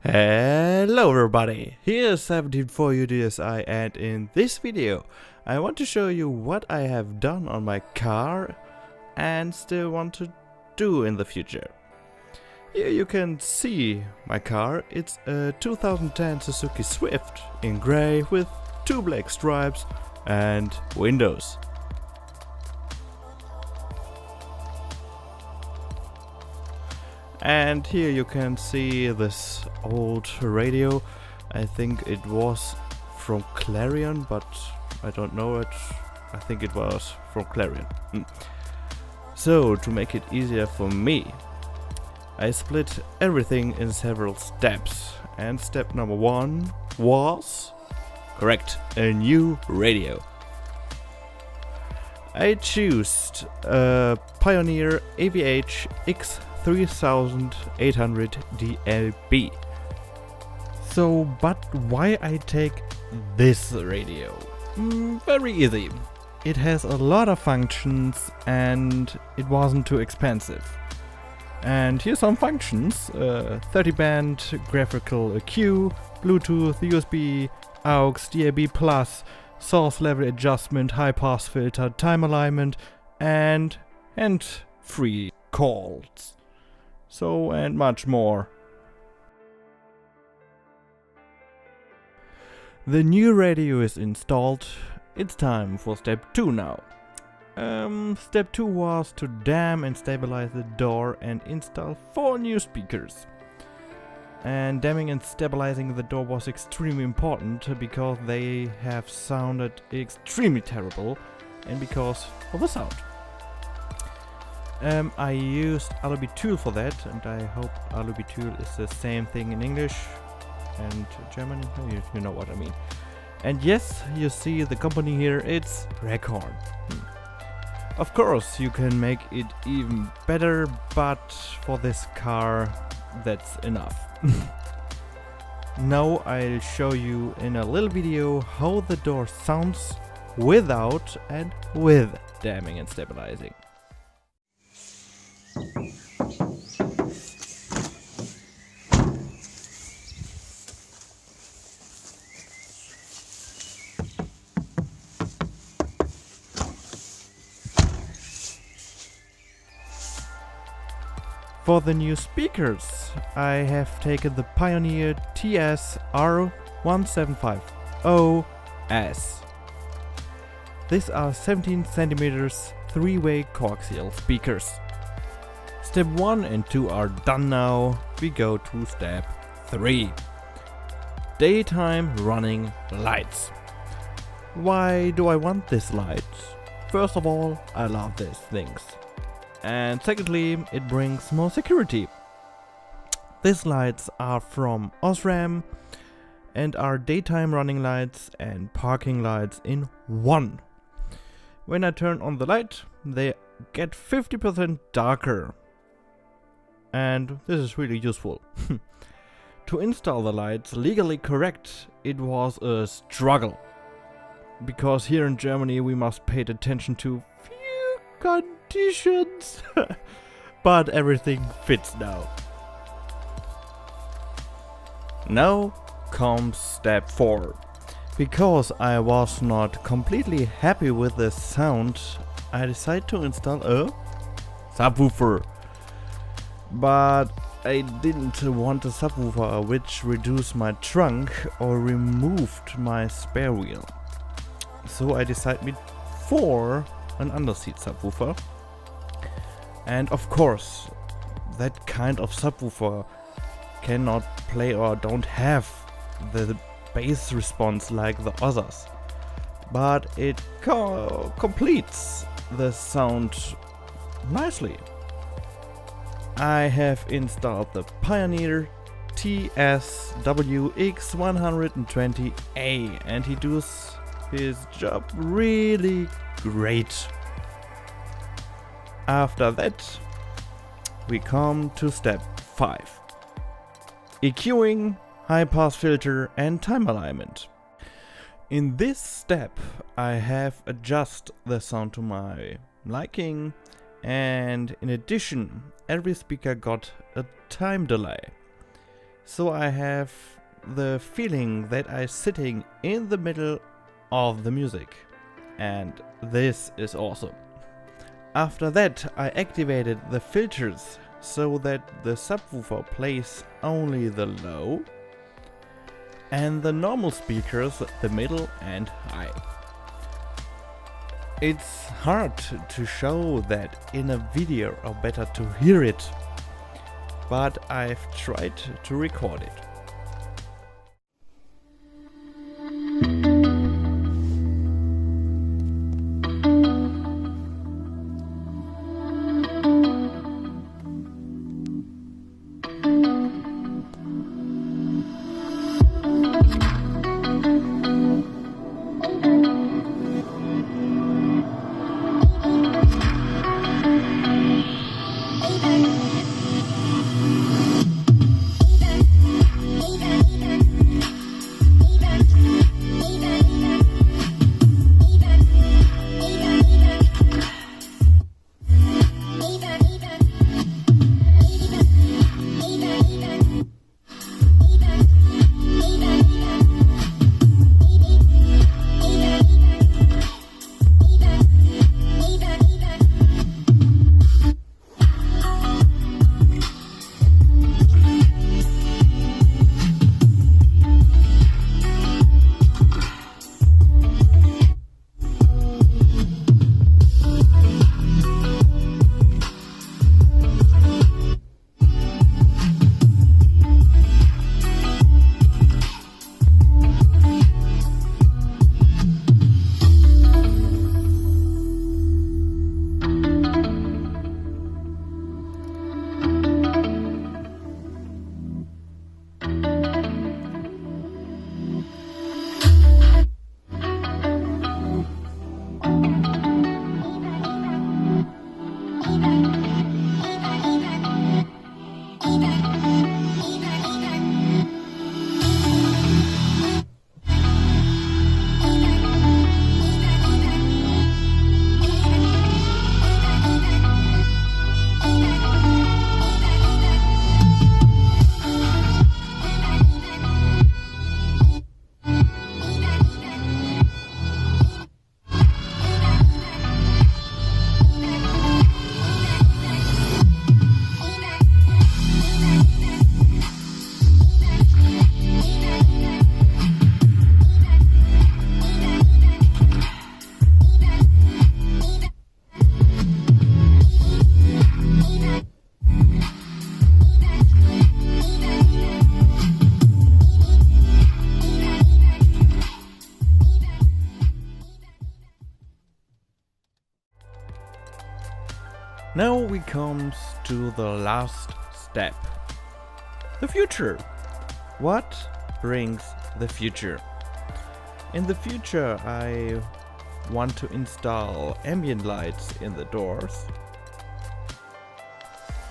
Hello everybody, here's 174UDSI, and in this video I want to show you what I have done on my car and still want to do in the future. Here you can see my car. It's a 2010 Suzuki Swift in grey with 2 black stripes and windows. And here you can see this old radio. I think it was from Clarion, but I don't know it. I think it was from Clarion. So, to make it easier for me, I split everything in several steps. And step number 1 was, correct, a new radio. I chose a Pioneer AVH X3800 DLB. So, but why I take this radio? Very easy. It has a lot of functions and it wasn't too expensive. And here's some functions: 30-band graphical EQ, Bluetooth, USB, AUX, DAB+, source level adjustment, high pass filter, time alignment, and free calls. So, and much more. The new radio is installed. It's time for step 2 now. Step 2 was to dam and stabilize the door and install 4 new speakers. And damming and stabilizing the door was extremely important because they have sounded extremely terrible and because of the sound. I used Alubitul for that, and I hope Alubitul is the same thing in English and German. You know what I mean. And yes, you see the company here, it's Recorn. Of course, you can make it even better, but for this car, that's enough. Now I'll show you in a little video how the door sounds without and with damming and stabilizing. For the new speakers, I have taken the Pioneer TS-R1750S. These are 17 cm 3-way coaxial speakers. Step 1 and 2 are done now. We go to step 3. Daytime running lights. Why do I want these lights? First of all, I love these things. And secondly, it brings more security. These lights are from Osram and are daytime running lights and parking lights in one. When I turn on the light, they get 50% darker. And this is really useful. To install the lights legally correct, it was a struggle. Because here in Germany we must pay attention to few conditions. But everything fits now. Now comes step 4. Because I was not completely happy with the sound, I decided to install a subwoofer. But I didn't want a subwoofer which reduced my trunk or removed my spare wheel. So I decided for an underseat subwoofer. And of course, that kind of subwoofer cannot play or don't have the bass response like the others. But it completes the sound nicely. I have installed the Pioneer TSWX120A and he does his job really great. After that, we come to step 5. EQing, high pass filter and time alignment. In this step, I have adjusted the sound to my liking, and in addition, every speaker got a time delay. so I have the feeling that I'm sitting in the middle of the music, and this is awesome. After that, I activated the filters so that the subwoofer plays only the low and the normal speakers the middle and high. It's hard to show that in a video, or better to hear it, but I've tried to record it. Now we come to the last step. The future. What brings the future? In the future, I want to install ambient lights in the doors.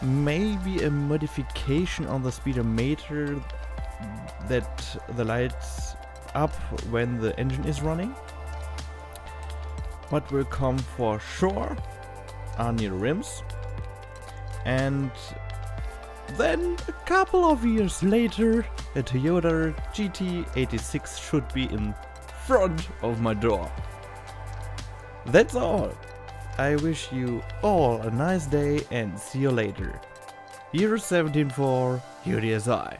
Maybe a modification on the speedometer that the lights up when the engine is running. What will come for sure are new rims, and then a couple of years later a Toyota GT86 should be in front of my door. That's all. I wish you all a nice day and see you later. Here 17.4, UDSI.